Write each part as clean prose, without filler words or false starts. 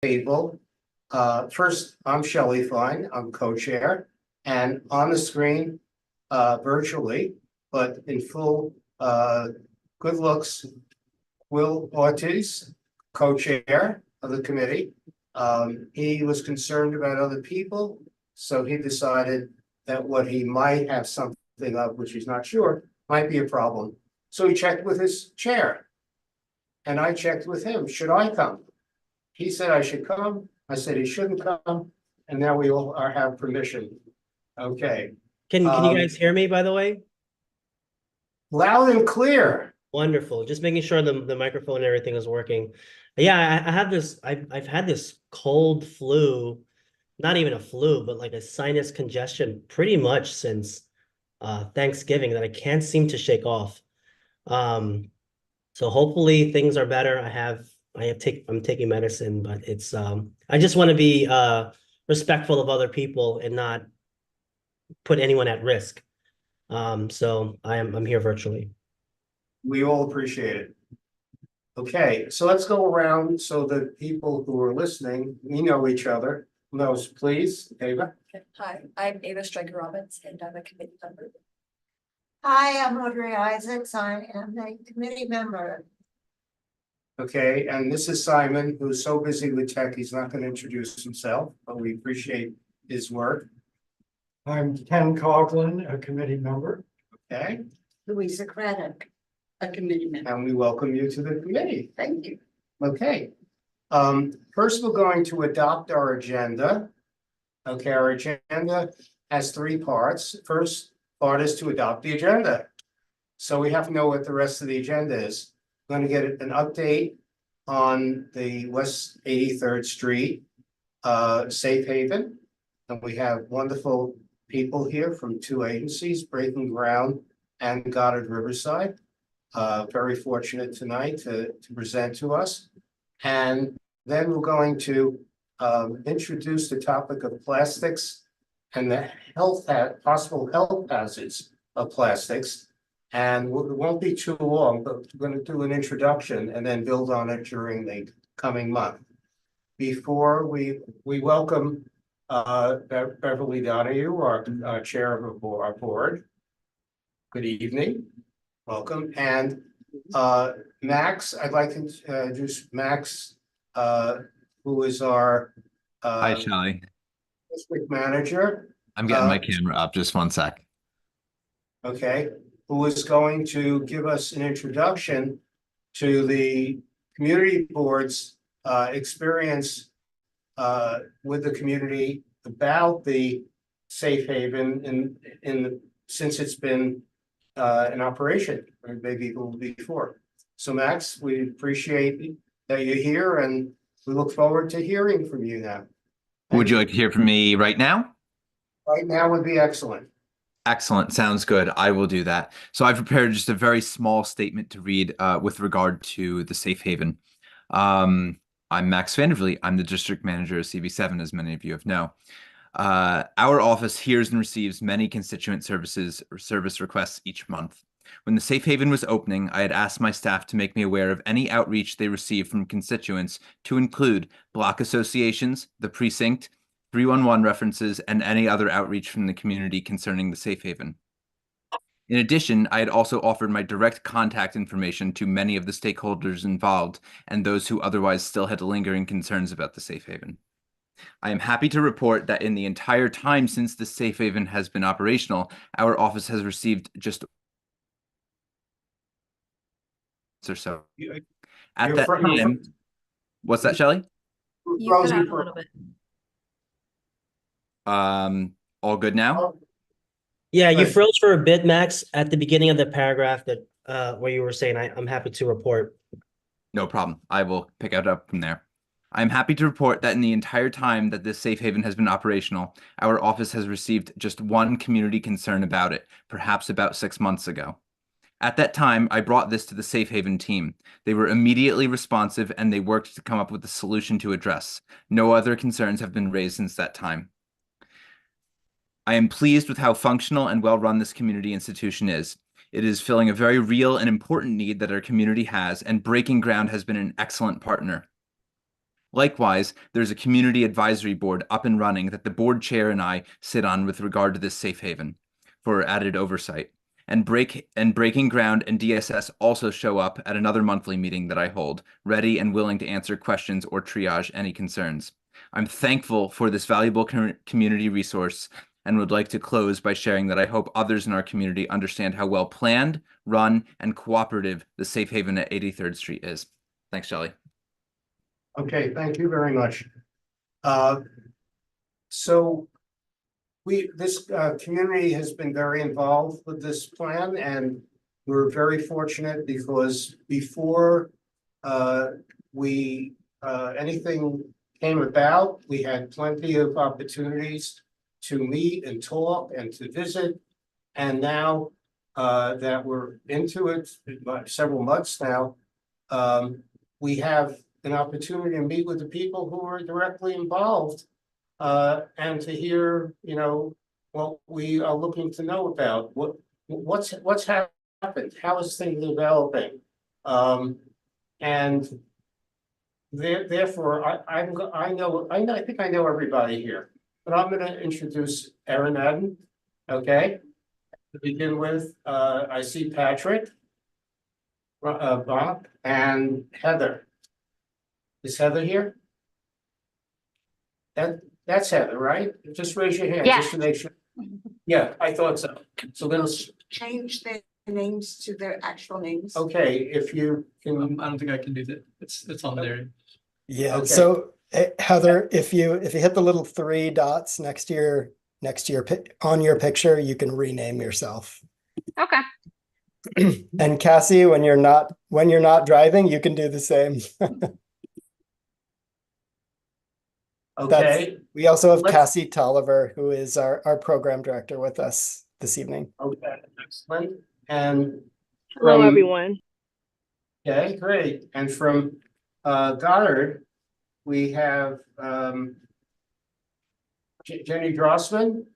table. First, I'm Shelley Fine, I'm co-chair, and on the screen, virtually, but in full, good looks, Will Ortiz, co-chair of the committee. He was concerned about other people, so he decided that what he might have something of, which he's not sure, might be a problem. So he checked with his chair. And I checked with him, should I come? He said I should come. I said he shouldn't come. And now we all have permission. Okay. Can you guys hear me, by the way? Loud and clear. Wonderful. Just making sure the microphone and everything is working. Yeah, I have this, I've had this cold flu, not even a flu, but like a sinus congestion pretty much since Thanksgiving that I can't seem to shake off. So hopefully things are better. I'm taking medicine, but it's I just want to be respectful of other people and not put anyone at risk. So I'm here virtually. We all appreciate it. Okay, so let's go around so that people who are listening, we know each other. Knows, please, Ava. Okay. Hi, I'm Ava Stryker-Robbins, and I'm a committee member. Hi, I'm Audrey Isaacs. I am a committee member. Okay, and this is Simon, who's so busy with tech, he's not going to introduce himself, but we appreciate his work. I'm Ken Coughlin, a committee member. Okay, Louisa Craddock, a committee member. and we welcome you to the committee. Thank you. Okay. First, we're going to adopt our agenda. Okay, our agenda has three parts. First part is to adopt the agenda. So we have to know what the rest of the agenda is. We're going to get an update on the West 83rd Street safe haven. And we have wonderful people here from two agencies, Breaking Ground and Goddard Riverside. Very fortunate tonight to present to us. And then we're going to introduce the topic of plastics and the possible health hazards of plastics. And it won't be too long, but we're going to do an introduction and then build on it during the coming month. Before we welcome Beverly Donahue, our chair of our board. Good evening, welcome. And Max, I'd like to introduce Max, who is our Hi, Shelley. district manager. I'm getting my camera up. Just one sec. Okay, who is going to give us an introduction to the community board's experience with the community about the safe haven since it's been in operation, or maybe even before. So Max, we appreciate that you're here and we look forward to hearing from you now. Would you like to hear from me right now? Right now would be excellent. Excellent. Sounds good. I will do that. So I've prepared just a very small statement to read with regard to the safe haven. I'm Max Vandervliet. I'm the district manager of CB7, as many of you have know. Our office hears and receives many constituent service requests each month. When the safe haven was opening, I had asked my staff to make me aware of any outreach they received from constituents to include block associations, the precinct, 311 references, and any other outreach from the community concerning the safe haven. In addition, I had also offered my direct contact information to many of the stakeholders involved and those who otherwise still had lingering concerns about the safe haven. I am happy to report that in the entire time since the safe haven has been operational, our office has received just or so. At that time, what's that, Shelley? You cut out a little bit. All good now? Yeah, you froze for a bit, Max, at the beginning of the paragraph that where you were saying I'm happy to report. No problem. I will pick it up from there. I'm happy to report that in the entire time that this safe haven has been operational, our office has received just one community concern about it, perhaps about 6 months ago. At that time, I brought this to the safe haven team. They were immediately responsive and they worked to come up with a solution to address. No other concerns have been raised since that time. I am pleased with how functional and well-run this community institution is. It is filling a very real and important need that our community has, and Breaking Ground has been an excellent partner. Likewise, there's a community advisory board up and running that the board chair and I sit on with regard to this safe haven for added oversight. And Breaking Ground and DSS also show up at another monthly meeting that I hold, ready and willing to answer questions or triage any concerns. I'm thankful for this valuable community resource and would like to close by sharing that I hope others in our community understand how well planned, run, and cooperative the safe haven at 83rd Street is. Thanks, Shelley. Okay, thank you very much. So this community has been very involved with this plan, and we're very fortunate because before anything came about, we had plenty of opportunities to meet and talk and to visit. And now that we're into it several months now, we have an opportunity to meet with the people who are directly involved and to hear, what we are looking to know about. What's happened? How is things developing? And therefore, I think I know everybody here, but I'm going to introduce Erin Madden. Okay. To begin with, I see Patrick, Bob, and Heather. Is Heather here? That's Heather, right? Just raise your hand, just to make sure. Yeah, I thought so. So then, Change their names to their actual names. okay, if you can, I don't think I can do that. It's on there. Yeah, Okay. so Heather, if you hit the little 3 dots next to your on your picture, you can rename yourself. Okay. And Cassie, when you're not driving, you can do the same. okay, We also have Let's- Cassie Tolliver, who is our program director with us this evening. okay, excellent. And Hello, from- everyone. Okay, great. And from Goddard, we have Jenny Drossman.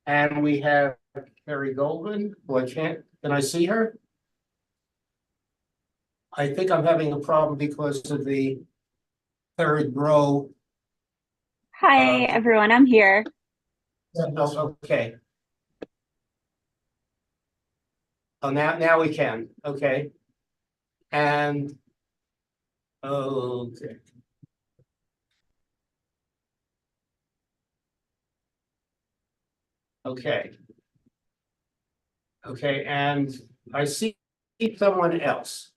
And we have Carrie Goldman, who can I see her? I think I'm having a problem because of the third row. Hi, everyone. I'm here. Okay. Oh, now we can, okay. And okay. Okay. Okay, and I see someone else.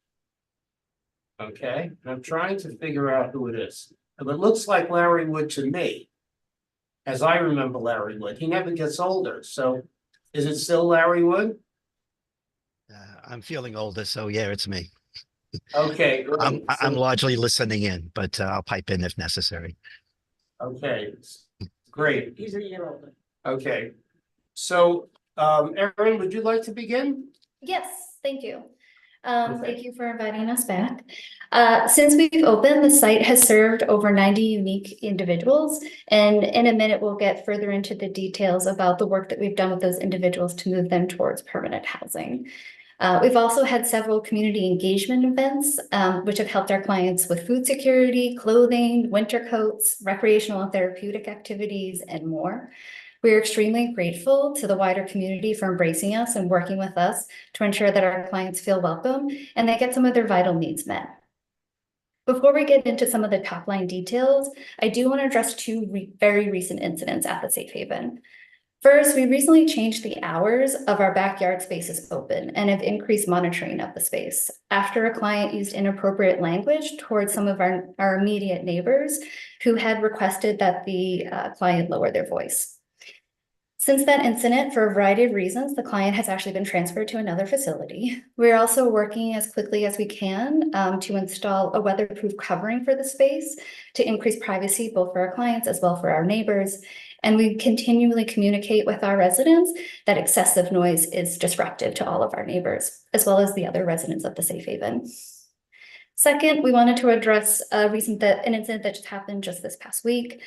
Okay, and I'm trying to figure out who it is. It looks like Larry Wood to me. As I remember Larry Wood, he never gets older, so is it still Larry Wood? I'm feeling older, so yeah, it's me. Okay. Great. I'm largely listening in, but I'll pipe in if necessary. Okay, great. He's a year older. Okay, so Erin, would you like to begin? Yes, thank you. Okay. Thank you for inviting us back. Since we've opened, the site has served over 90 unique individuals, and in a minute, we'll get further into the details about the work that we've done with those individuals to move them towards permanent housing. We've also had several community engagement events, which have helped our clients with food security, clothing, winter coats, recreational and therapeutic activities, and more. We are extremely grateful to the wider community for embracing us and working with us to ensure that our clients feel welcome and they get some of their vital needs met. Before we get into some of the top line details, I do want to address 2 very recent incidents at the Safe Haven. First, we recently changed the hours of our backyard spaces open and have increased monitoring of the space after a client used inappropriate language towards some of our immediate neighbors who had requested that the client lower their voice. Since that incident, for a variety of reasons, the client has actually been transferred to another facility. We're also working as quickly as we can to install a weatherproof covering for the space to increase privacy both for our clients as well for our neighbors. And we continually communicate with our residents that excessive noise is disruptive to all of our neighbors, as well as the other residents of the Safe Haven. Second, we wanted to address an incident that just happened just this past week.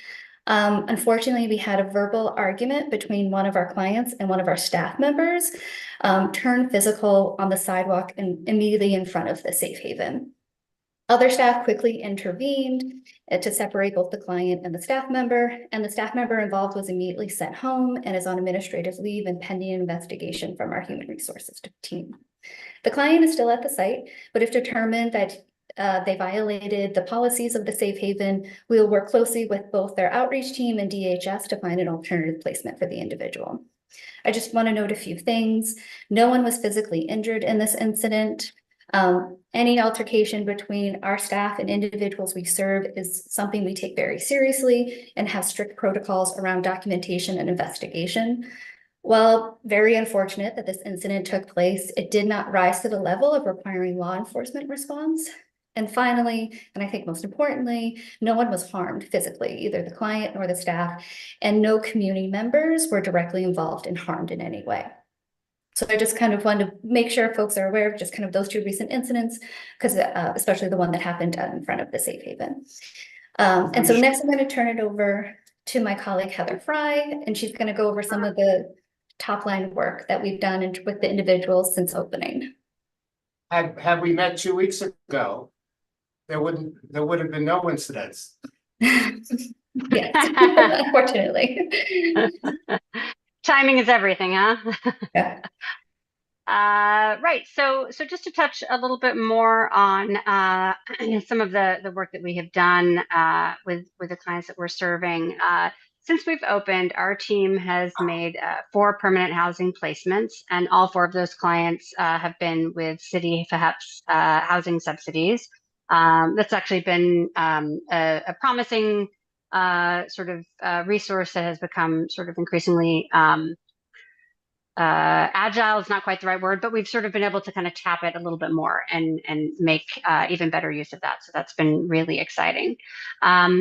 Unfortunately, we had a verbal argument between one of our clients and one of our staff members, turned physical on the sidewalk and immediately in front of the Safe Haven. Other staff quickly intervened to separate both the client and the staff member, and the staff member involved was immediately sent home and is on administrative leave and pending investigation from our human resources team. The client is still at the site, but if determined that they violated the policies of the safe haven, we will work closely with both their outreach team and DHS to find an alternative placement for the individual. I just want to note a few things. No one was physically injured in this incident. Any altercation between our staff and individuals we serve is something we take very seriously and have strict protocols around documentation and investigation. While very unfortunate that this incident took place, it did not rise to the level of requiring law enforcement response. And finally, and I think most importantly, no one was harmed physically, either the client nor the staff, and no community members were directly involved and harmed in any way. So I just kind of wanted to make sure folks are aware of just kind of those two recent incidents, because especially the one that happened in front of the safe haven. And so next I'm going to turn it over to my colleague Heather Fry, and she's going to go over some of the top line work that we've done with the individuals since opening. Had we met 2 weeks ago, there would have been no incidents. Yes, unfortunately. Timing is everything, huh? Yeah. Right. So just to touch a little bit more on some of the work that we have done with the clients that we're serving. Since we've opened, our team has made 4 permanent housing placements, and all 4 of those clients have been with city perhaps housing subsidies. That's actually been a promising sort of resource that has become sort of increasingly agile is not quite the right word, but we've sort of been able to kind of tap it a little bit more and make even better use of that. So that's been really exciting.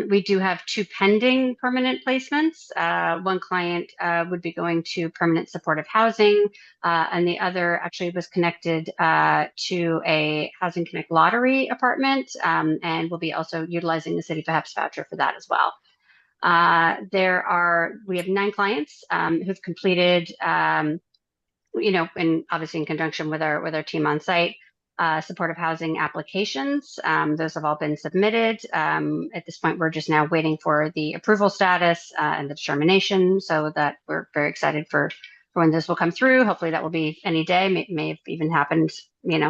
We do have 2 pending permanent placements. One client would be going to permanent supportive housing, and the other actually was connected to a Housing Connect lottery apartment, and will be also utilizing the City Perhaps voucher for that as well. We have 9 clients who've completed, and obviously in conjunction with our team on site, supportive housing applications. Those have all been submitted. At this point, we're just now waiting for the approval status and the determination, so that we're very excited for when this will come through. Hopefully that will be any day. May have even happened,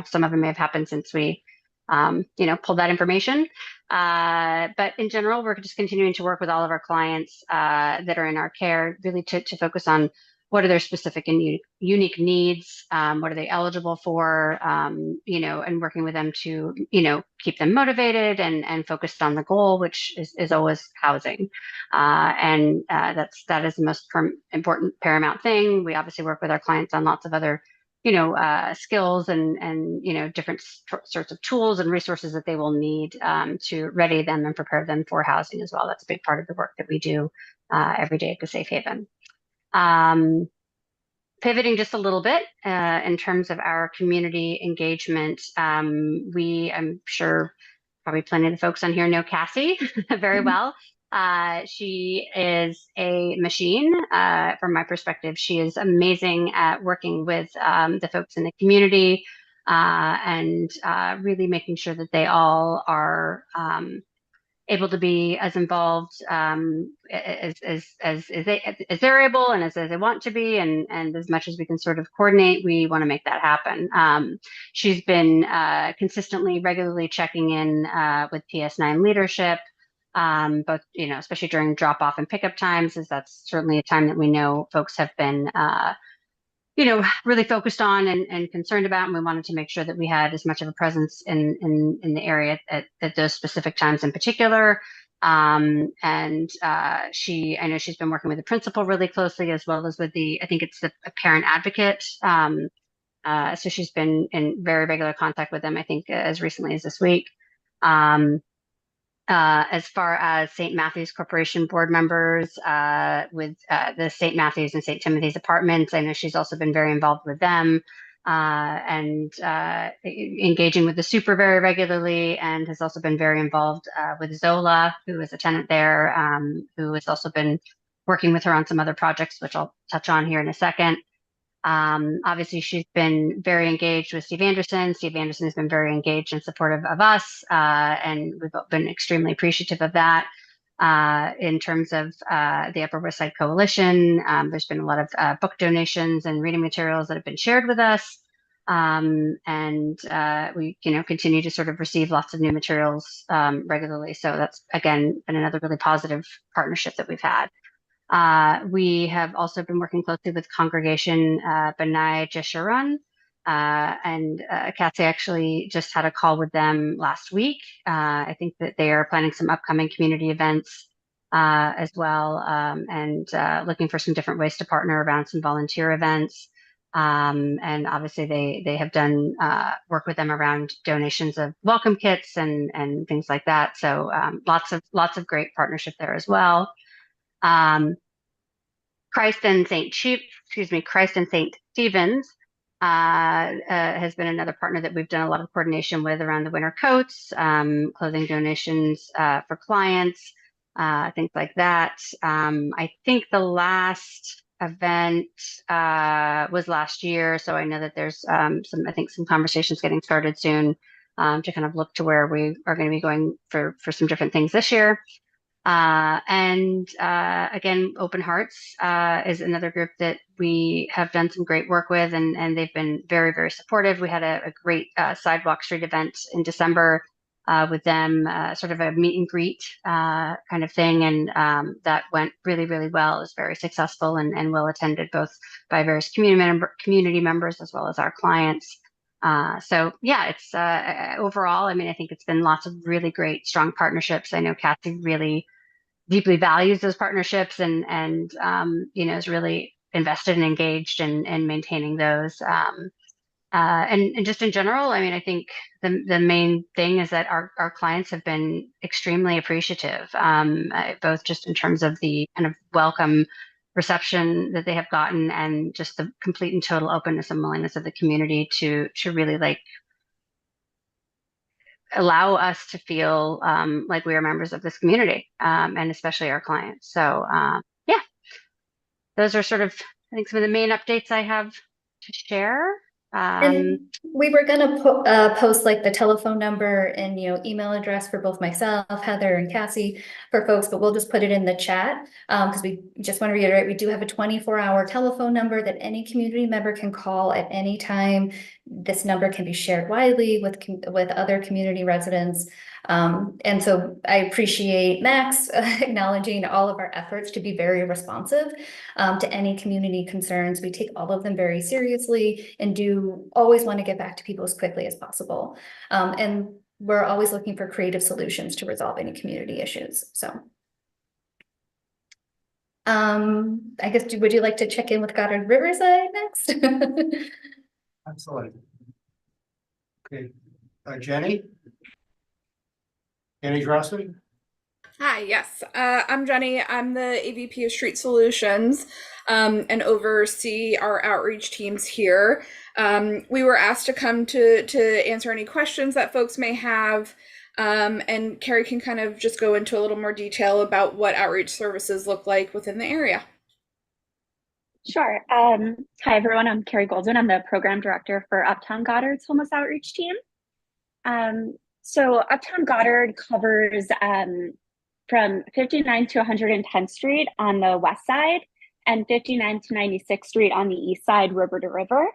some of them may have happened since we pulled that information. But in general, we're just continuing to work with all of our clients that are in our care, really to focus on what are their specific and unique needs, what are they eligible for, and working with them to, keep them motivated and focused on the goal, which is always housing. And that is the most important paramount thing. We obviously work with our clients on lots of other skills and different sorts of tools and resources that they will need to ready them and prepare them for housing as well. That's a big part of the work that we do every day at the Safe Haven. Pivoting just a little bit in terms of our community engagement, I'm sure probably plenty of the folks on here know Cassie very well. She is a machine from my perspective. She is amazing at working with the folks in the community and really making sure that they all are able to be as involved as they're able and as they want to be, and as much as we can sort of coordinate, we want to make that happen. She's been consistently, regularly checking in with PS9 leadership, both, especially during drop off and pickup times, as that's certainly a time that we know folks have been really focused on and concerned about, and we wanted to make sure that we had as much of a presence in the area at those specific times in particular. I know she's been working with the principal really closely, as well as with I think it's a parent advocate. So she's been in very regular contact with them, I think as recently as this week. As far as St. Matthew's Corporation board members with the St. Matthew's and St. Timothy's apartments, I know she's also been very involved with them and engaging with the super very regularly, and has also been very involved with Zola, who is a tenant there, who has also been working with her on some other projects, which I'll touch on here in a second. Obviously, she's been very engaged with Steve Anderson. Steve Anderson has been very engaged and supportive of us, and we've been extremely appreciative of that. In terms of the Upper West Side Coalition, there's been a lot of book donations and reading materials that have been shared with us. And we, continue to sort of receive lots of new materials regularly. So that's, again, been another really positive partnership that we've had. We have also been working closely with Congregation B'nai Jeshurun, and Cassie actually just had a call with them last week. I think that they are planning some upcoming community events as well, and looking for some different ways to partner around some volunteer events. And obviously they have done work with them around donations of welcome kits and things like that. So lots of great partnership there as well. Christ and St. Stephen's has been another partner that we've done a lot of coordination with around the winter coats, clothing donations for clients, things like that. I think the last event was last year, so I know that there's some conversations getting started soon to kind of look to where we are going to be going for some different things this year. And again, Open Hearts is another group that we have done some great work with, and they've been very, very supportive. We had a great sidewalk street event in December with them, sort of a meet and greet kind of thing, and that went really, really well. It was very successful and well attended, both by various community members as well as our clients. So yeah, it's overall, I mean, I think it's been lots of really great, strong partnerships. I know Cassie really deeply values those partnerships and is really invested and engaged in maintaining those. And just in general, I mean, I think the main thing is that our clients have been extremely appreciative, both just in terms of the kind of welcome reception that they have gotten and just the complete and total openness and willingness of the community to really allow us to feel like we are members of this community, and especially our clients. So yeah, those are sort of, I think, some of the main updates I have to share. And we were gonna post like the telephone number and email address for both myself, Heather, and Cassie for folks, but we'll just put it in the chat because we just want to reiterate we do have a 24-hour telephone number that any community member can call at any time. This number can be shared widely with other community residents. And so I appreciate Max acknowledging all of our efforts to be very responsive to any community concerns. We take all of them very seriously and do always want to get back to people as quickly as possible. And we're always looking for creative solutions to resolve any community issues. So I guess, would you like to check in with Goddard Riverside next? Excellent. Okay, Jenny? Jenny Drosser? Hi, yes. I'm Jenny. I'm the AVP of Street Solutions and oversee our outreach teams here. We were asked to come to answer any questions that folks may have, and Carrie can kind of just go into a little more detail about what outreach services look like within the area. Sure. Hi, everyone. I'm Carrie Goldwyn. I'm the program director for Uptown Goddard's homeless outreach team. So Uptown Goddard covers from 59th to 110th Street on the west side and 59th to 96th Street on the east side, river to river,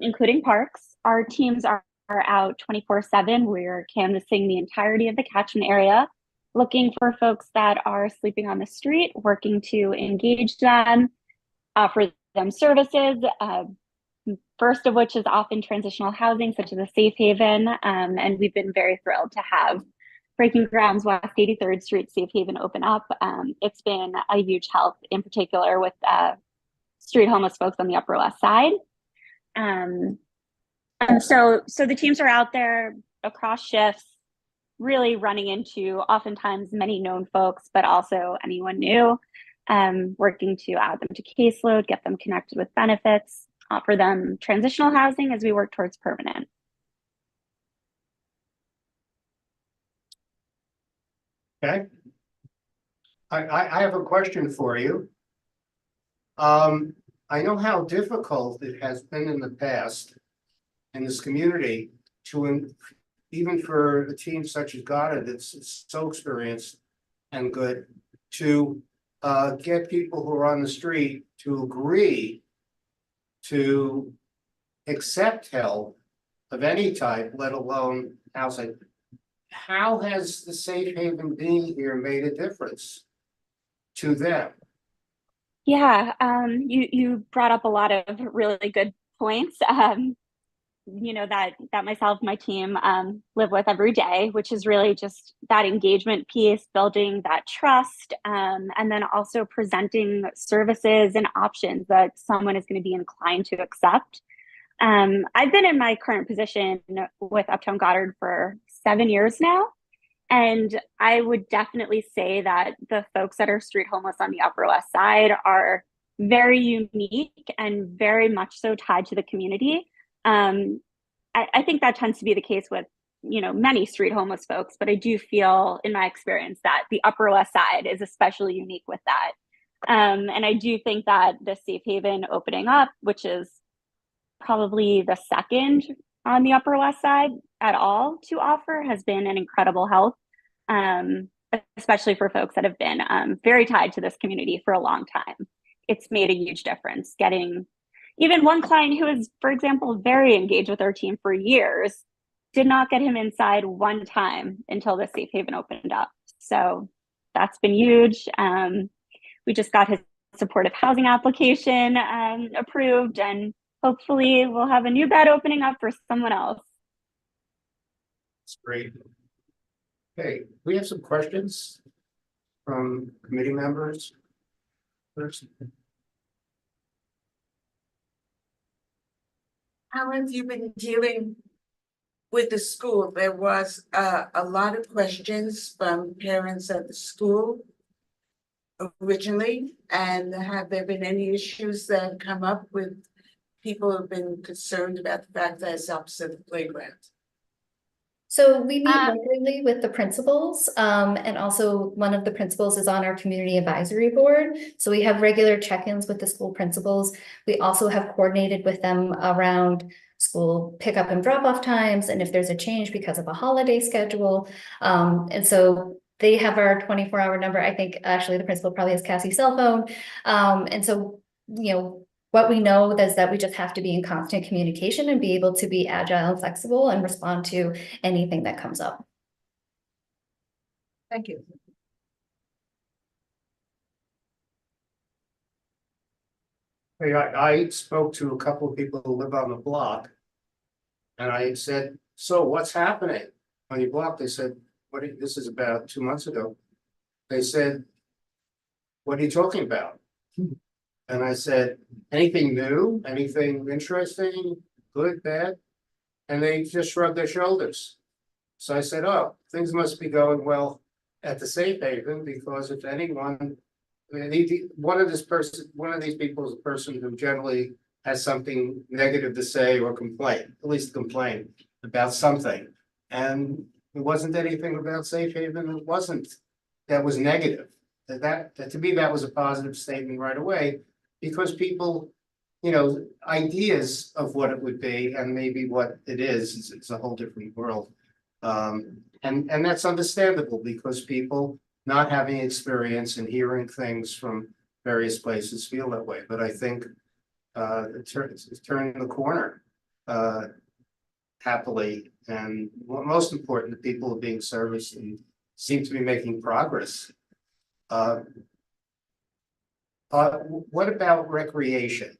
including parks. Our teams are out 24/7. We're canvassing the entirety of the catchment area, looking for folks that are sleeping on the street, working to engage them, offer them services, first of which is often transitional housing, such as a safe haven. And we've been very thrilled to have Breaking Grounds West 83rd Street Safe Haven open up. It's been a huge help, in particular with street homeless folks on the Upper West Side. And so the teams are out there across shifts, really running into oftentimes many known folks, but also anyone new, working to add them to caseload, get them connected with benefits, offer them transitional housing as we work towards permanent. Okay. I have a question for you. I know how difficult it has been in the past in this community even for a team such as Goddard that's so experienced and good, to get people who are on the street to agree to accept help of any type, let alone housing. How has the safe haven being here made a difference to them? Yeah, you brought up a lot of really good points. You know, that myself, my team live with every day, which is really just that engagement piece, building that trust, and then also presenting services and options that someone is going to be inclined to accept. I've been in my current position with Uptown Goddard for 7 years now. And I would definitely say that the folks that are street homeless on the Upper West Side are very unique and very much so tied to the community. I think that tends to be the case with, you know, many street homeless folks, but I do feel in my experience that the Upper West Side is especially unique with that. And I do think that the Safe Haven opening up, which is probably the second on the Upper West Side at all to offer, has been an incredible help, especially for folks that have been very tied to this community for a long time. It's made a huge difference. Getting even one client who is, for example, very engaged with our team for years, did not get him inside one time until the Safe Haven opened up. So that's been huge. We just got his supportive housing application approved, and hopefully we'll have a new bed opening up for someone else. That's great. Okay, we have some questions from committee members first. How have you been dealing with the school? There was a lot of questions from parents at the school originally, and have there been any issues that have come up with people who've been concerned about the fact that it's opposite the playground? So we meet regularly with the principals, and also one of the principals is on our community advisory board. So we have regular check-ins with the school principals. We also have coordinated with them around school pickup and drop-off times, and if there's a change because of a holiday schedule. And so they have our 24-hour number. I think actually the principal probably has Cassie's cell phone. And so, you know, what we know is that we just have to be in constant communication and be able to be agile and flexible and respond to anything that comes up. Thank you. Hey, I spoke to a couple of people who live on the block, and I said, so what's happening on your block? They said, this is about 2 months ago. They said, what are you talking about? And I said, anything new, anything interesting, good, bad? And they just shrugged their shoulders. So I said, oh, things must be going well at the Safe Haven, because if anyone, one of these people is a person who generally has something negative to say or complain, at least complain about something. And it wasn't anything about Safe Haven. It wasn't, that was negative. That to me, that was a positive statement right away. Because people, you know, ideas of what it would be and maybe what it is, it's a whole different world. And that's understandable, because people not having experience and hearing things from various places feel that way. But I think it's turning the corner happily. And most important, the people are being serviced and seem to be making progress. What about recreation?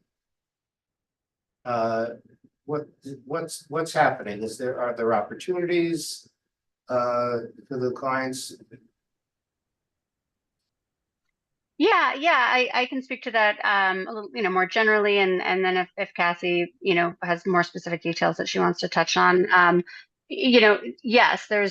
What's happening? Are there opportunities for the clients? Yeah, I can speak to that a little, you know, more generally, and then if Cassie, you know, has more specific details that she wants to touch on. You know, yes, I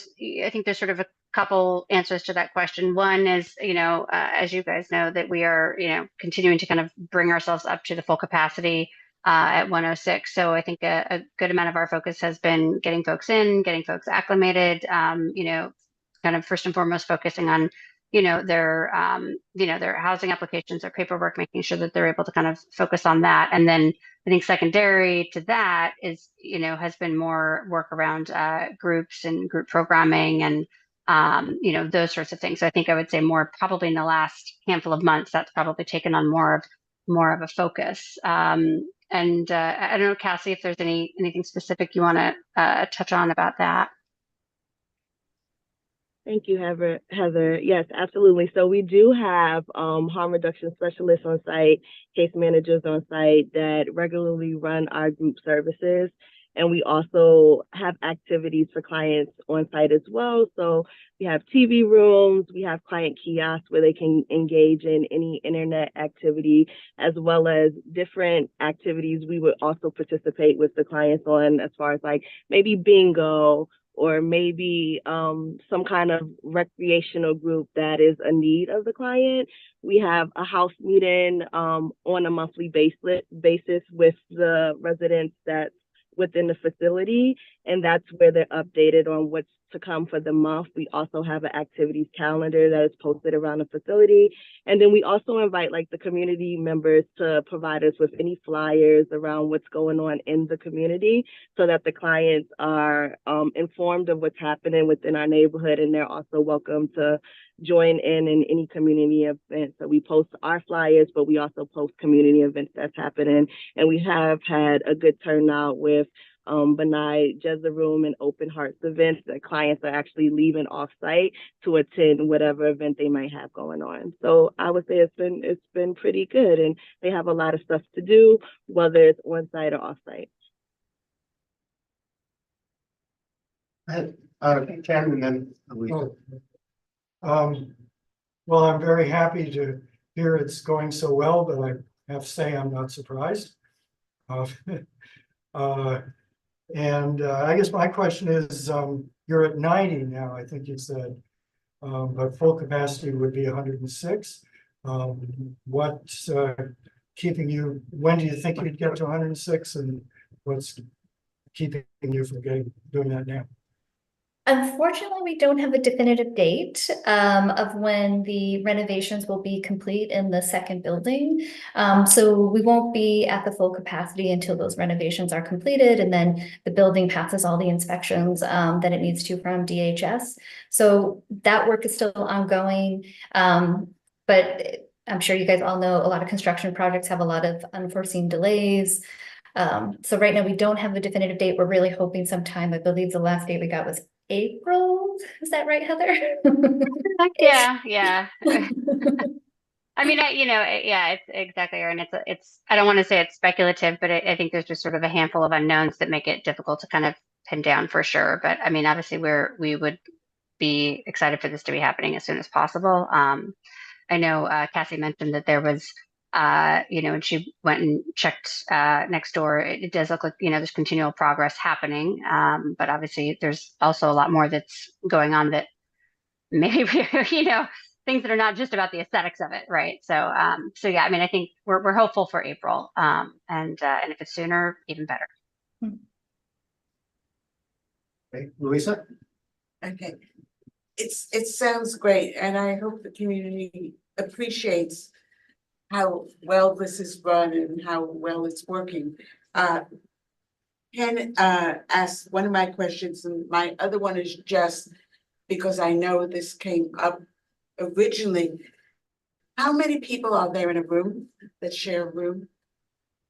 think there's sort of a couple answers to that question. One is, you know, as you guys know, that we are, you know, continuing to kind of bring ourselves up to the full capacity at 106. So I think a good amount of our focus has been getting folks in, getting folks acclimated, you know, kind of first and foremost focusing on their housing applications, their paperwork, making sure that they're able to kind of focus on that. And then I think secondary to that is, has been more work around groups and group programming and those sorts of things. So I think I would say more probably in the last handful of months, that's probably taken on more of a focus. And I don't know, Cassie, if there's anything specific you want to touch on about that. Thank you, Heather. Yes, absolutely. So we do have harm reduction specialists on site, case managers on site that regularly run our group services. And we also have activities for clients on site as well. So we have TV rooms, we have client kiosks where they can engage in any internet activity, as well as different activities we would also participate with the clients on, as far as like maybe bingo, or maybe some kind of recreational group that is a need of the client. We have a house meeting on a monthly basis with the residents that's within the facility, and that's where they're updated on what's to come for the month. We also have an activities calendar that is posted around the facility. And then we also invite like the community members to provide us with any flyers around what's going on in the community so that the clients are informed of what's happening within our neighborhood, and they're also welcome to join in any community events. So we post our flyers, but we also post community events that's happening. And we have had a good turnout with Benai Jezza Room and Open Hearts events that clients are actually leaving off-site to attend whatever event they might have going on. So I would say it's been pretty good, and they have a lot of stuff to do, whether it's on-site or off-site. Ken, and then Louisa. Well, I'm very happy to hear it's going so well, but I have to say I'm not surprised. I guess my question is, you're at 90 now, I think you said, but full capacity would be 106. What's keeping you, when do you think you'd get to 106, and what's keeping you from doing that now? Unfortunately, we don't have a definitive date of when the renovations will be complete in the second building. So we won't be at the full capacity until those renovations are completed, and then the building passes all the inspections that it needs to from DHS. So that work is still ongoing, but I'm sure you guys all know a lot of construction projects have a lot of unforeseen delays. So right now we don't have a definitive date. We're really hoping sometime, I believe the last date we got was April. Is that right, Heather? Yeah. I mean, it's exactly right. And it's I don't want to say it's speculative, but I think there's just sort of a handful of unknowns that make it difficult to kind of pin down for sure. But I mean, obviously we would be excited for this to be happening as soon as possible. I know Cassie mentioned that there was and she went and checked next door. It does look like, there's continual progress happening. But obviously there's also a lot more that's going on that maybe, things that are not just about the aesthetics of it. Right. So yeah, I mean, I think we're hopeful for April. And if it's sooner, even better. Okay, Louisa? Okay. It sounds great, and I hope the community appreciates how well this is run and how well it's working. Ken asked one of my questions, and my other one is just because I know this came up originally. How many people are there in a room that share a room?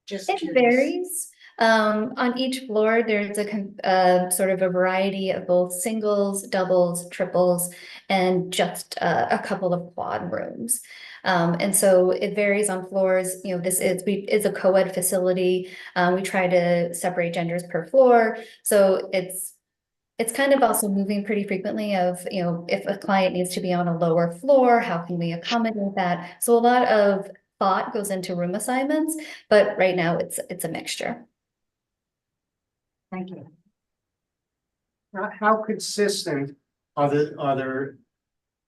Just it curious. varies. On each floor, there's a sort of a variety of both singles, doubles, triples, and just a couple of quad rooms. And so it varies on floors. This is a co-ed facility. We try to separate genders per floor. So it's kind of also moving pretty frequently of, if a client needs to be on a lower floor, how can we accommodate that? So a lot of thought goes into room assignments, but right now it's a mixture. Thank you. How consistent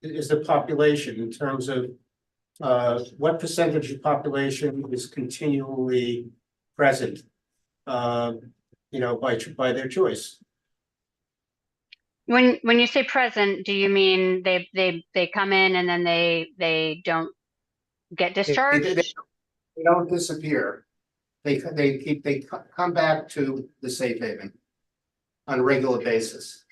is the population in terms of what percentage of population is continually present, by their choice? When you say present, do you mean they come in and then they don't get discharged? They don't disappear. They come back to the safe haven on a regular basis.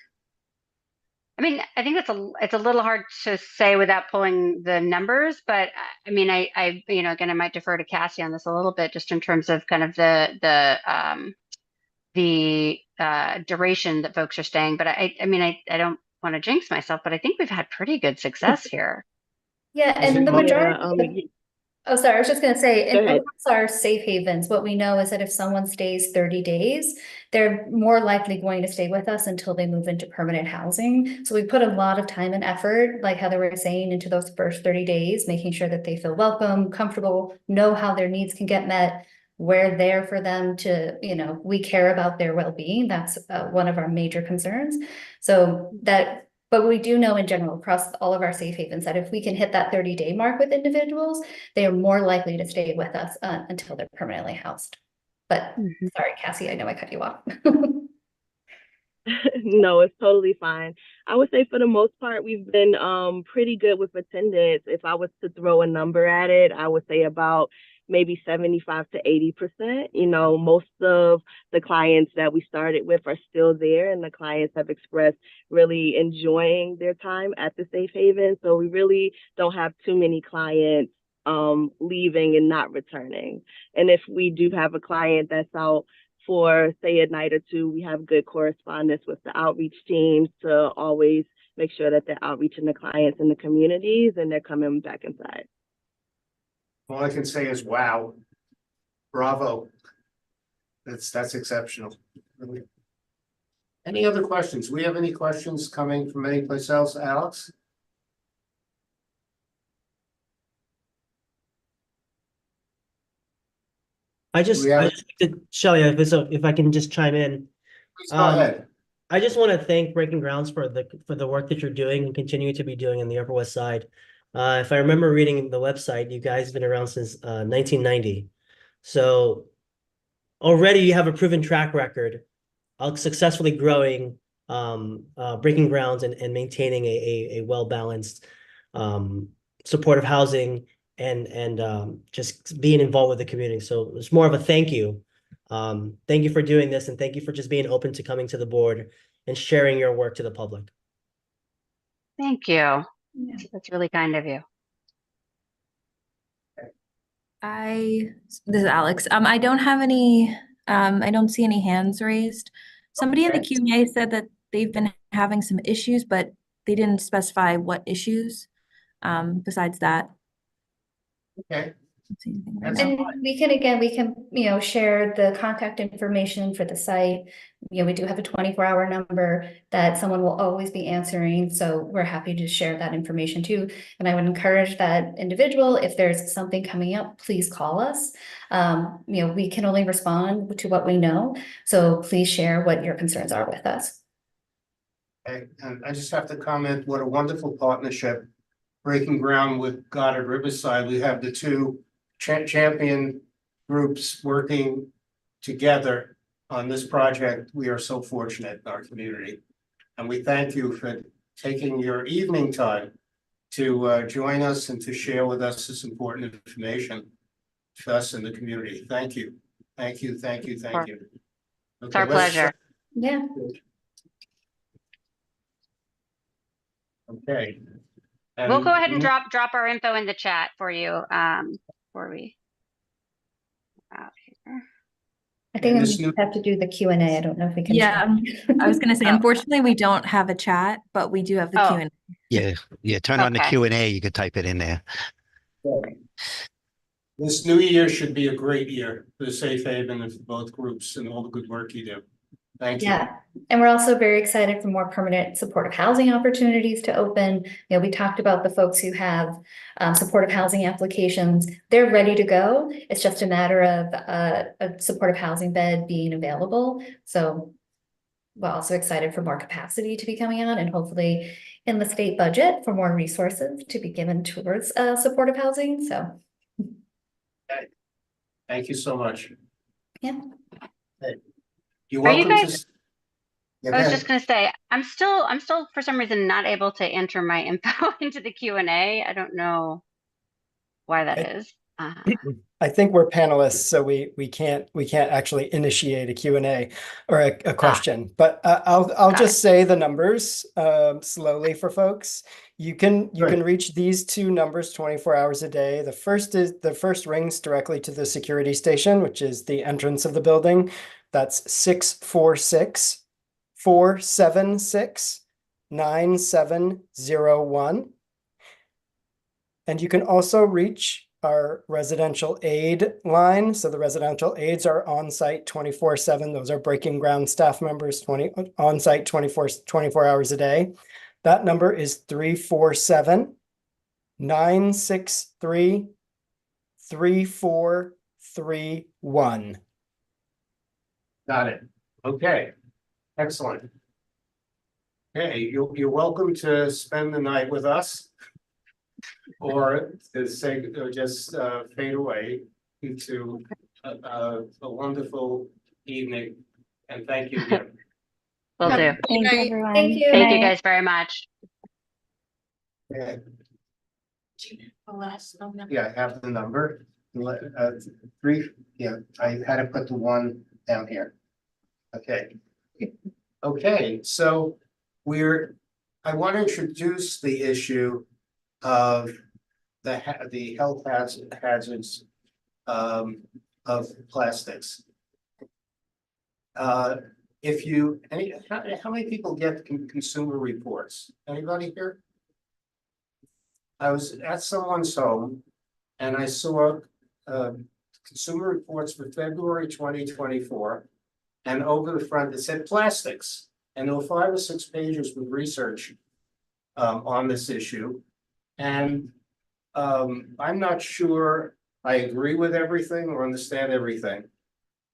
I mean, I think it's a little hard to say without pulling the numbers, but I mean, I you know, again, I might defer to Cassie on this a little bit, just in terms of kind of the duration that folks are staying. But I mean, I don't want to jinx myself, but I think we've had pretty good success here. Yeah, and the majority. Oh, sorry, I was just going to say, amongst our safe havens, what we know is that if someone stays 30 days, they're more likely going to stay with us until they move into permanent housing. So we put a lot of time and effort, like Heather was saying, into those first 30 days, making sure that they feel welcome, comfortable, know how their needs can get met. We're there for them to, you know, we care about their well-being. That's one of our major concerns. So that. But we do know in general across all of our safe havens that if we can hit that 30-day mark with individuals, they are more likely to stay with us until they're permanently housed. But sorry, Cassie, I know I cut you off. No, it's totally fine. I would say for the most part, we've been pretty good with attendance. If I was to throw a number at it, I would say about maybe 75 to 80%. You know, most of the clients that we started with are still there, and the clients have expressed really enjoying their time at the safe haven. So we really don't have too many clients leaving and not returning. And if we do have a client that's out for say a night or two, we have good correspondence with the outreach teams to always make sure that they're outreaching the clients in the communities and they're coming back inside. All I can say is, wow, bravo. That's exceptional. Really. Any other questions? We have any questions coming from anyplace else, Alex? Shelley, if I can just chime in. Please go ahead. I just want to thank Breaking Grounds for the work that you're doing and continue to be doing in the Upper West Side. If I remember reading the website, you guys have been around since 1990. So already you have a proven track record of successfully growing Breaking Grounds and maintaining a well-balanced supportive housing and just being involved with the community. So it's more of a thank you. Thank you for doing this, and thank you for just being open to coming to the board and sharing your work to the public. Thank you. Yeah. That's really kind of you. This is Alex. I don't have any, I don't see any hands raised. Somebody in the Q&A said that they've been having some issues, but they didn't specify what issues besides that. Okay. And we can, you know, share the contact information for the site. You know, we do have a 24-hour number that someone will always be answering. So we're happy to share that information too. And I would encourage that individual, if there's something coming up, please call us. You know, we can only respond to what we know. So please share what your concerns are with us. Okay. And I just have to comment, what a wonderful partnership. Breaking Ground with Goddard Riverside. We have the two champion groups working together on this project. We are so fortunate in our community, and we thank you for taking your evening time to join us and to share with us this important information to us in the community. Thank you. Thank you. Thank you. Thank you. Okay, it's our pleasure. Yeah. Okay. We'll go ahead and drop our info in the chat for you before we out here. I think we have to do the Q&A. I don't know if we can. Yeah, I was going to say, unfortunately, we don't have a chat, but we do have the Q&A. Yeah, turn on the Q&A. You could type it in there. This new year should be a great year for the Safe Haven and for both groups and all the good work you do. Thank you. Yeah, and we're also very excited for more permanent supportive housing opportunities to open. You know, we talked about the folks who have supportive housing applications. They're ready to go. It's just a matter of a supportive housing bed being available. So we're also excited for more capacity to be coming on, and hopefully in the state budget for more resources to be given towards supportive housing. So okay. Thank you so much. Yeah. You're welcome to. I was just gonna say, I'm still for some reason not able to enter my info into the Q&A. I don't know why that is. I think we're panelists, so we can't actually initiate a Q&A or a question. But I'll just say the numbers slowly for folks. You can reach these two numbers 24 hours a day. The first rings directly to the security station, which is the entrance of the building. That's 646-476-9701. And you can also reach our residential aid line. So the residential aides are on site 24/7. Those are breaking ground staff members on site 24 hours a day. That number is 347-963-3431. Got it. Okay, excellent. Hey, you're welcome to spend the night with us, or to say, or just fade away into a wonderful evening. And thank you again. Will do. Thank you, everyone. Thank you. Thank you guys very much. Yeah, The last number. I have the number. Three. Yeah, I had to put the one down here. Okay. Okay, so I want to introduce the issue of the health hazards of plastics. How many people get consumer reports? Anybody here? I was at someone's home and I saw consumer reports for February 2024, and over the front it said plastics, and there were 5 or 6 pages with research on this issue. And I'm not sure I agree with everything or understand everything,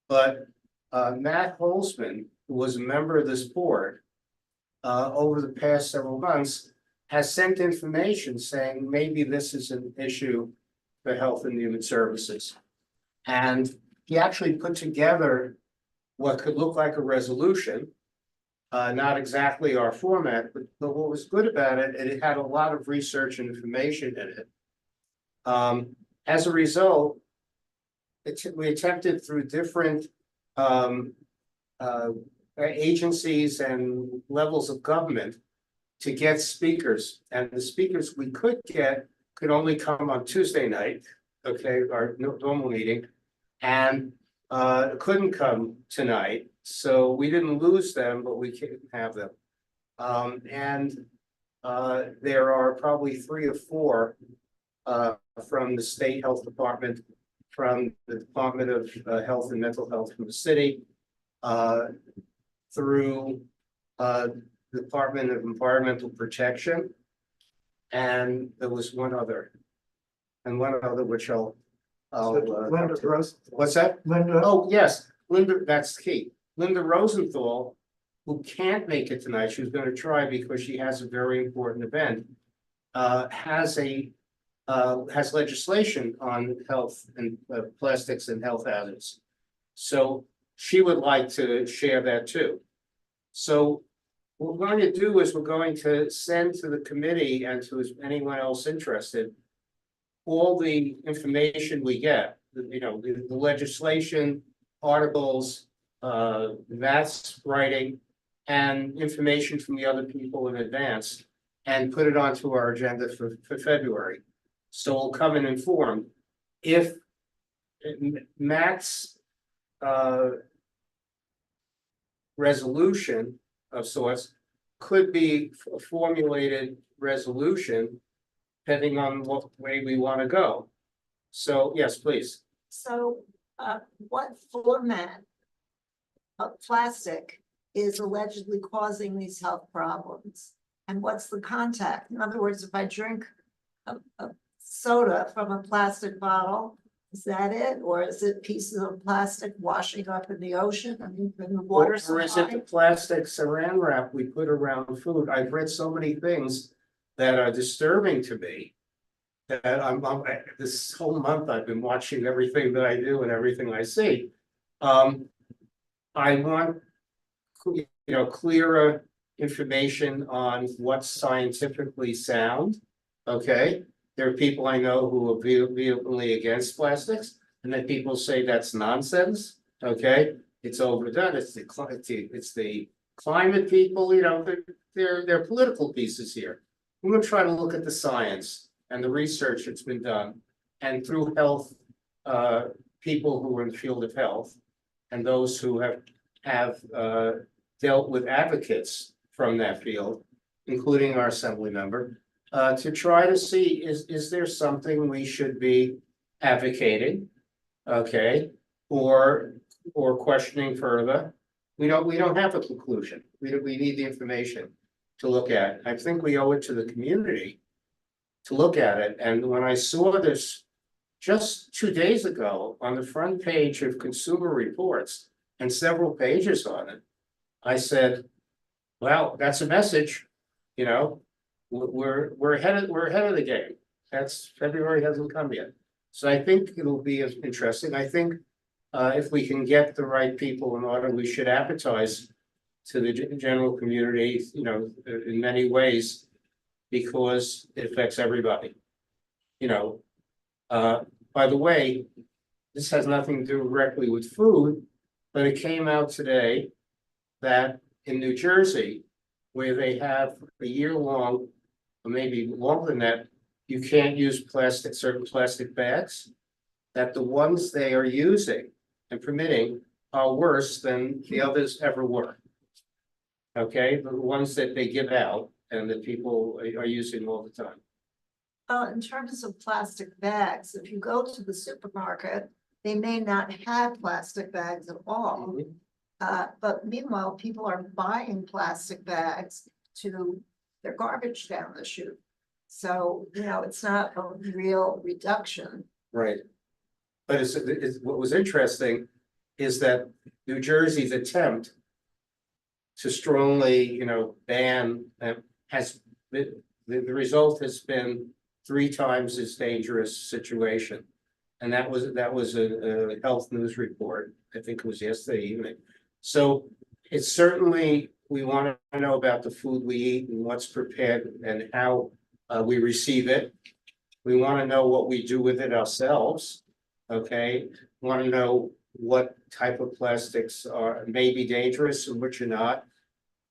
but Matt Holzman, who was a member of this board over the past several months, has sent information saying maybe this is an issue for Health and Human Services. And he actually put together what could look like a resolution, not exactly our format, but what was good about it, it had a lot of research and information in it. As a result, we attempted through different agencies and levels of government to get speakers, and the speakers we could get could only come on Tuesday night, okay, our normal meeting, and couldn't come tonight, so we didn't lose them, but we can't have them. There are probably 3 or 4 from the state health department, from the Department of Health and Mental Health from the city, through the Department of Environmental Protection, and there was one other, which I'll Linda what's that? Linda. Oh, yes, Linda, that's key. Linda Rosenfield, who can't make it tonight, she was going to try because she has a very important event, has legislation on health and plastics and health hazards. So she would like to share that too. So what we're going to do is we're going to send to the committee and to anyone else interested all the information we get, the legislation, articles, Matt's writing, and information from the other people in advance, and put it onto our agenda for February. So we'll come in informed. If Matt's resolution of sorts could be a formulated resolution depending on what way we want to go. So yes, please. So what format of plastic is allegedly causing these health problems? And what's the contact? In other words, if I drink a soda from a plastic bottle, is that it? Or is it pieces of plastic washing up in the ocean? I mean, in the water Or is it the plastic saran wrap we put around food? I've read so many things that are disturbing to me. That this whole month I've been watching everything that I do and everything I see. I want, clearer information on what's scientifically sound. Okay, there are people I know who are vehemently against plastics, and then people say that's nonsense. Okay, it's overdone. It's the climate people. They're political pieces here. We're going to try to look at the science and the research that's been done, and through health, people who are in the field of health, and those who have dealt with advocates from that field, including our assembly member, to try to see, is there something we should be advocating, okay, or questioning further? We don't have a conclusion. We need the information to look at. I think we owe it to the community to look at it. And when I saw this just 2 days ago on the front page of Consumer Reports and several pages on it, I said, well, that's a message. We're ahead of the game. That's February hasn't come yet. So I think it'll be interesting. I think if we can get the right people in order, we should advertise to the general community, in many ways, because it affects everybody. By the way, this has nothing to do directly with food, but it came out today that in New Jersey, where they have a year-long, or maybe longer than that, you can't use certain plastic bags, that the ones they are using and permitting are worse than the others ever were. Okay, the ones that they give out and that people are using all the time. In terms of plastic bags, if you go to the supermarket, they may not have plastic bags at all. But meanwhile, people are buying plastic bags to their garbage down the chute. So, it's not a real reduction. Right. But what was interesting is that New Jersey's attempt to strongly, ban has been, the result has been 3 times as dangerous situation. And that was a health news report. I think it was yesterday evening. So it's certainly, we want to know about the food we eat and what's prepared and how we receive it. We want to know what we do with it ourselves. Okay, want to know what type of plastics may be dangerous and which are not.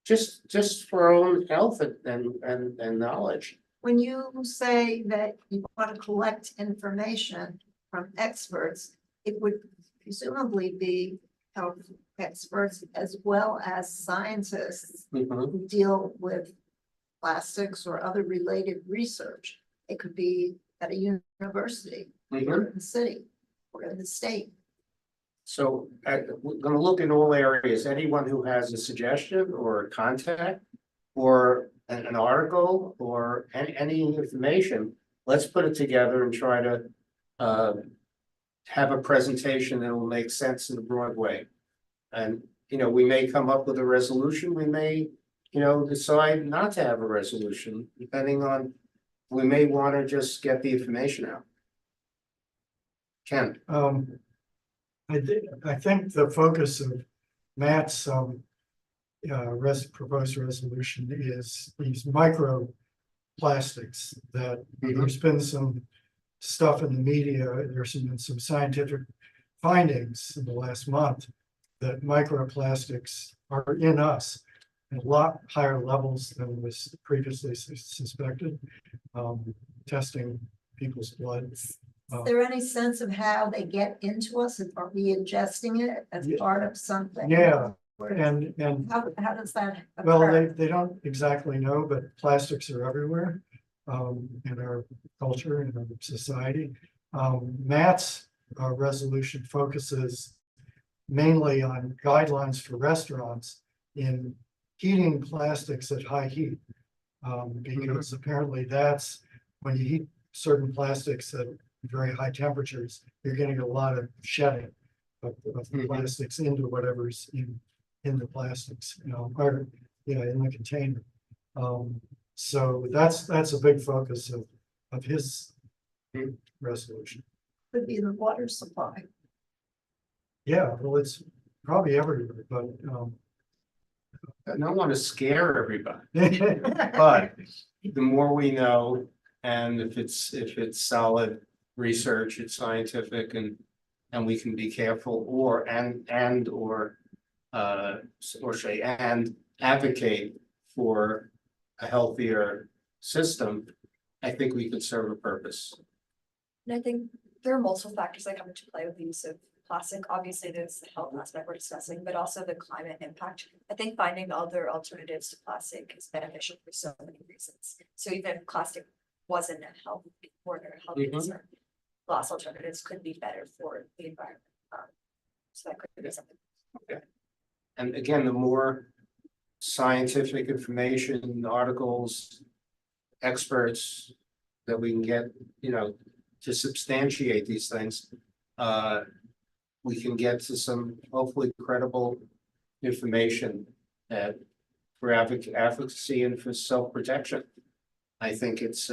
Just for our own health and knowledge. When you say that you want to collect information from experts, it would presumably be health experts as well as scientists who deal with plastics or other related research. It could be at a university or in the city or in the state. So we're going to look in all areas. Anyone who has a suggestion or a contact or an article or any information, let's put it together and try to have a presentation that will make sense in a broad way. And, we may come up with a resolution. We may, decide not to have a resolution, depending on, we may want to just get the information out. Ken. I think the focus of Matt's proposed resolution is these microplastics that there's been some stuff in the media. There's been some scientific findings in the last month that microplastics are in us at a lot higher levels than was previously suspected. Testing people's blood. Is there any sense of how they get into us? Are we ingesting it as part of something? Yeah, and how does that occur? well, they don't exactly know, but plastics are everywhere in our culture and our society. Matt's resolution focuses mainly on guidelines for restaurants in heating plastics at high heat, because apparently that's when you heat certain plastics at very high temperatures, you're getting a lot of shedding of the plastics into whatever's in the plastics, or in the container. So that's a big focus of his resolution. Could be the water supply. Yeah, well, it's probably everywhere, but I don't want to scare everybody, but the more we know, and if it's solid research, it's scientific, and we can be careful, or advocate for a healthier system, I think we could serve a purpose. And I think there are multiple factors that come into play with the use of plastic. Obviously, there's the health aspect we're discussing, but also the climate impact. I think finding other alternatives to plastic is beneficial for so many reasons. So even if plastic wasn't a health or a health concern, glass alternatives could be better for the environment. So that could be something. Okay. And again, the more scientific information, articles, experts that we can get, to substantiate these things, we can get to some hopefully credible information for advocacy and for self-protection. I think it's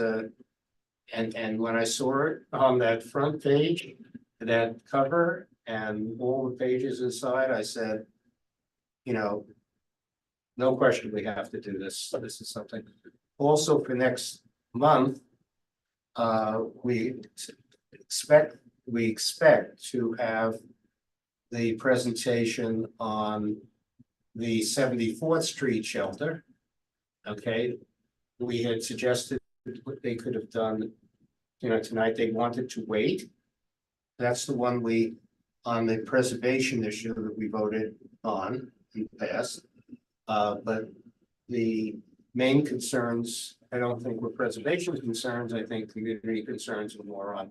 and when I saw it on that front page, that cover and all the pages inside, I said, no question, we have to do this. This is something. Also for next month, we expect to have the presentation on the 74th Street shelter. Okay, we had suggested what they could have done, tonight. They wanted to wait. That's the one on the preservation issue that we voted on in the past. But the main concerns, I don't think were preservation concerns. I think community concerns are more on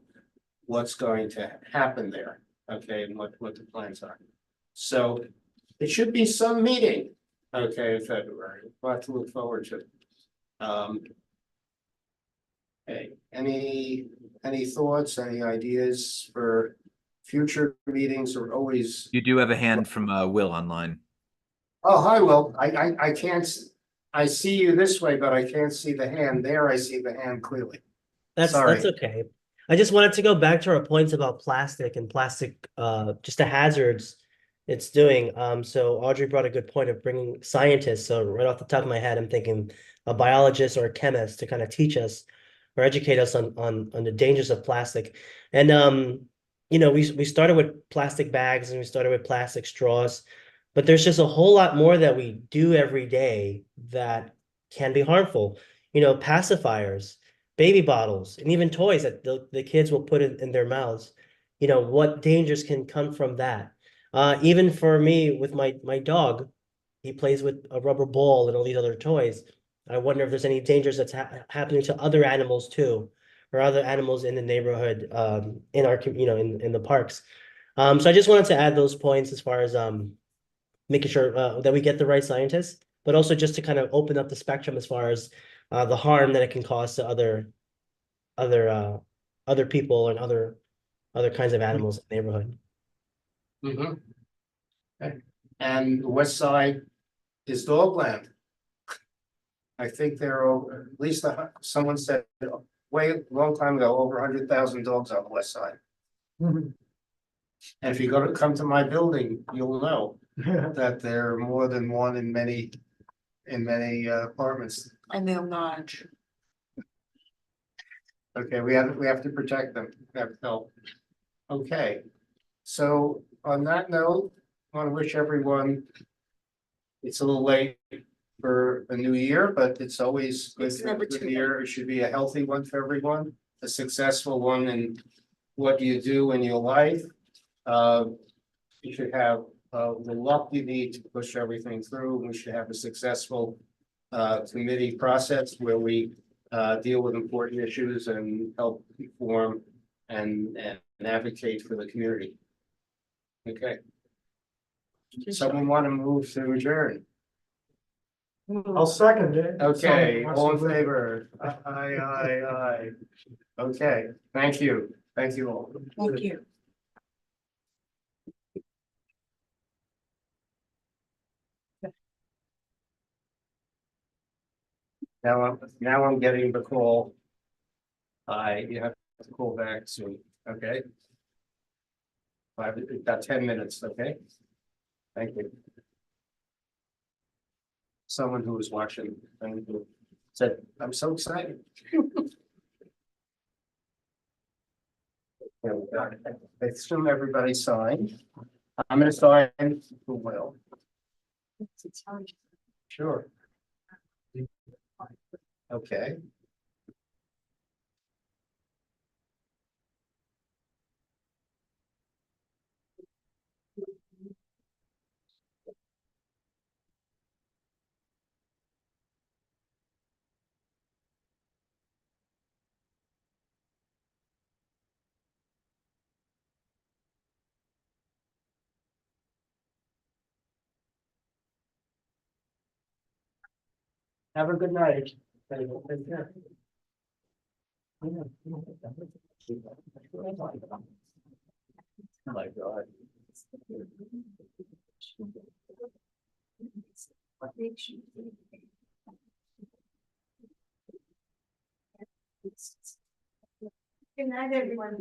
what's going to happen there, okay, and what the plans are. So it should be some meeting, okay, in February. We'll have to look forward to. Okay, any thoughts, any ideas for future meetings? Or always. You do have a hand from Will online. Oh, hi, Will. I can't. I see you this way, but I can't see the hand there. I see the hand clearly. That's okay. I just wanted to go back to our points about plastic and plastic, just the hazards it's doing. So Audrey brought a good point of bringing scientists. So right off the top of my head, I'm thinking a biologist or a chemist to kind of teach us or educate us on the dangers of plastic. And we started with plastic bags and we started with plastic straws, but there's just a whole lot more that we do every day that can be harmful. Pacifiers, baby bottles, and even toys that the kids will put in their mouths. What dangers can come from that? Even for me with my dog, he plays with a rubber ball and all these other toys. I wonder if there's any dangers that's happening to other animals too, or other animals in the neighborhood, in our in the parks. So I just wanted to add those points as far as making sure that we get the right scientists, but also just to kind of open up the spectrum as far as the harm that it can cause to other people and other kinds of animals in the neighborhood. Okay. And the west side is dogland. I think there are at least someone said way long time ago over 100,000 dogs on the west side. And if you come to my building, you'll know that there are more than one in many apartments. And they'll nudge. Okay, we have to protect them. We have to help. Okay, so on that note, I want to wish everyone. It's a little late for a new year, but it's always good for a good year. It should be a healthy one for everyone, a successful one in what you do in your life. You should have the luck you need to push everything through. We should have a successful committee process where we deal with important issues and help inform and advocate for the community. Okay. Someone want to move to adjourn? I'll second it. Okay, all in favor? Aye. Okay, thank you. Thank you all. Thank you. Now I'm getting the call. You have to call back soon, okay? We've got 10 minutes, okay? Thank you. someone who was watching and who said, I'm so excited. There we go. I assume everybody signed. I'm gonna sign who will. Sure. Okay. Have a good night. Take care. Oh my God. Good night, everyone.